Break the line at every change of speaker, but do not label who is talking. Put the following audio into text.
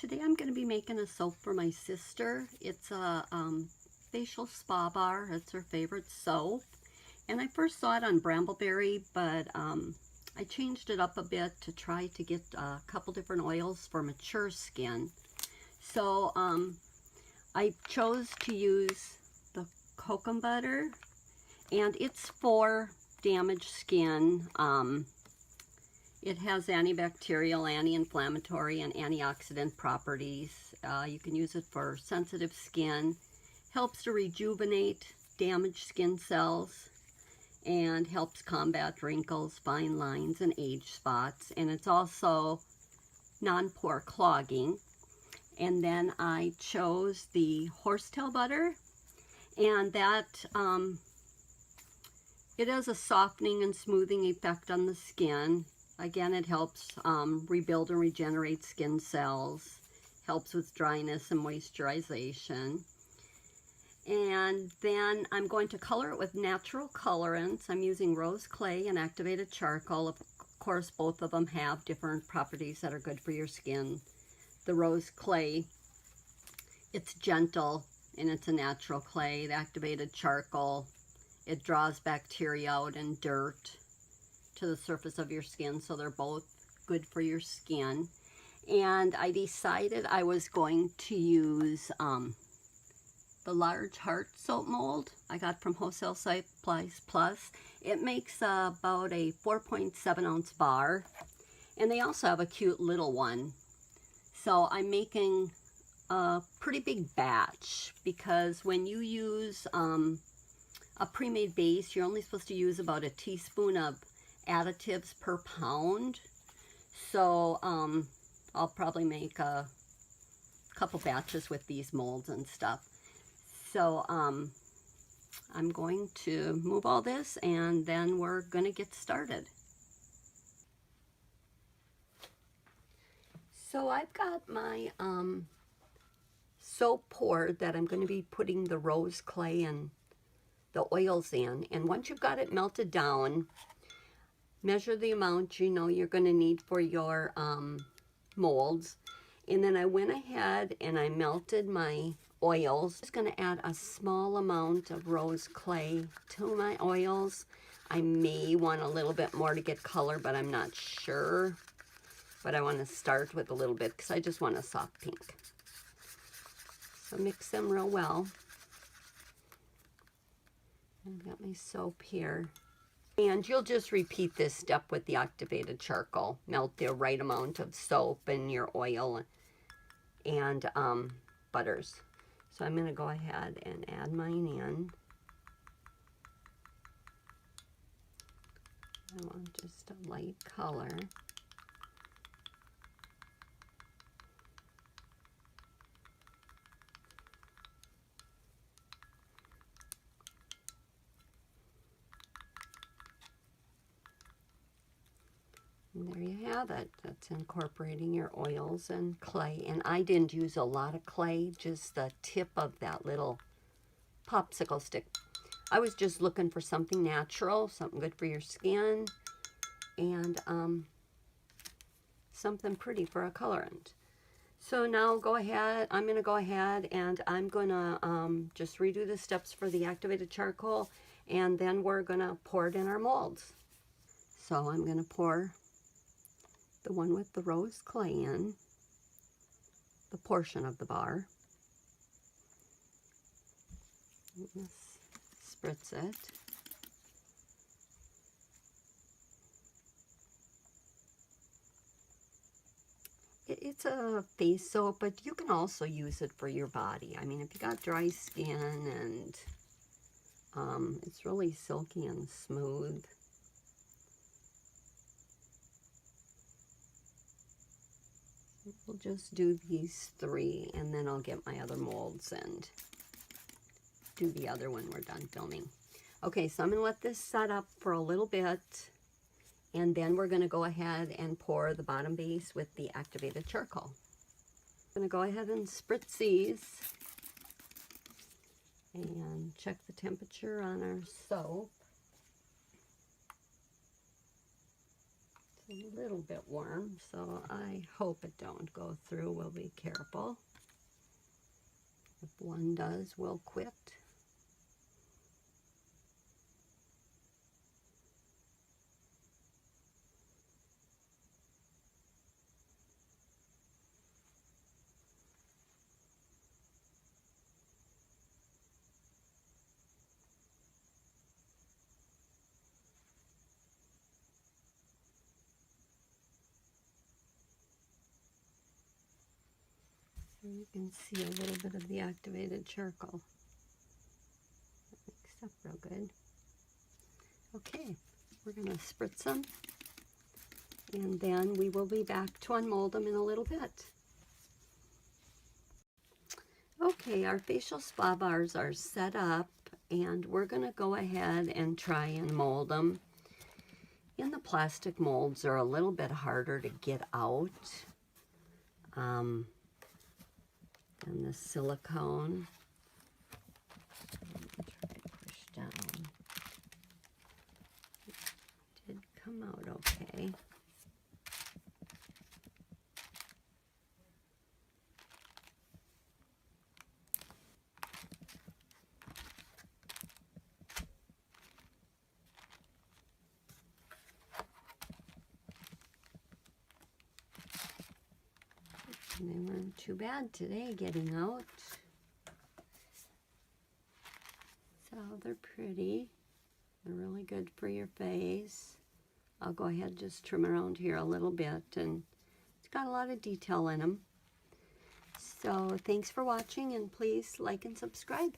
Today I'm going to be making a soap for my sister. It's a facial spa bar. It's her favorite soap. And I first saw it on Brambleberry, but I changed it up a bit to try to get a couple different oils for mature skin. So I chose to use the Kokum butter, and it's for damaged skin. It has antibacterial, anti-inflammatory, and antioxidant properties. You can use it for sensitive skin. Helps to rejuvenate damaged skin cells and helps combat wrinkles, fine lines, and age spots. And it's also non-pore clogging. And then I chose the Horsetail butter, and that it has a softening and smoothing effect on the skin. Again, it helps rebuild and regenerate skin cells, helps with dryness and moisturization. And then I'm going to color it with natural colorants. I'm using rose clay and activated charcoal. Of course, both of them have different properties that are good for your skin. The rose clay, it's gentle and it's a natural clay. The activated charcoal, it draws bacteria out and dirt to the surface of your skin, so they're both good for your skin. And I decided I was going to use the large heart soap mold I got from Wholesale Supplies Plus. It makes about a 4.7 ounce bar, and they also have a cute little one. So I'm making a pretty big batch, because when you use a pre-made base, you're only supposed to use about a teaspoon of additives per pound. So I'll probably make a couple batches with these molds and stuff. So I'm going to move all this, and then we're going to get started. So I've got my soap poured that I'm going to be putting the rose clay and the oils in. And once you've got it melted down, measure the amount you know you're going to need for your molds. And then I went ahead and I melted my oils. I'm just going to add a small amount of rose clay to my oils. I may want a little bit more to get color, but I'm not sure. But I want to start with a little bit because I just want a soft pink. So mix them real well. I've got my soap here. And you'll just repeat this step with the activated charcoal. Melt the right amount of soap in your oil and butters. So I'm going to go ahead and add mine in. I want just a light color. And there you have it. That's incorporating your oils and clay. And I didn't use a lot of clay, just the tip of that little popsicle stick. I was just looking for something natural, something good for your skin, and something pretty for a colorant. So now go ahead, I'm going to go ahead and I'm going to just redo the steps for the activated charcoal, and then we're going to pour it in our molds. So I'm going to pour the one with the rose clay in, the portion of the bar. Just spritz it. It's a face soap, but you can also use it for your body. I mean, if you got dry skin, and it's really silky and smooth. We'll just do these three, and then I'll get my other molds and do the other when we're done filming. Okay, so I'm going to let this set up for a little bit, and then we're going to go ahead and pour the bottom base with the activated charcoal. I'm going to go ahead and spritz these and check the temperature on our soap. a little bit warm, so I hope it don't go through. We'll be careful. If one does, we'll quit. You can see a little bit of the activated charcoal. That mixed up real good. Okay, we're going to spritz them, and then we will be back to unmold them in a little bit. Okay, our facial spa bars are set up, and we're going to go ahead and try and mold them. In the plastic molds, they're a little bit harder to get out than the silicone. Try to push down. It did come out okay. And they weren't too bad today getting out. So they're pretty. They're really good for your face. I'll go ahead and just trim around here a little bit, and it's got a lot of detail in them. So thanks for watching, and please like and subscribe.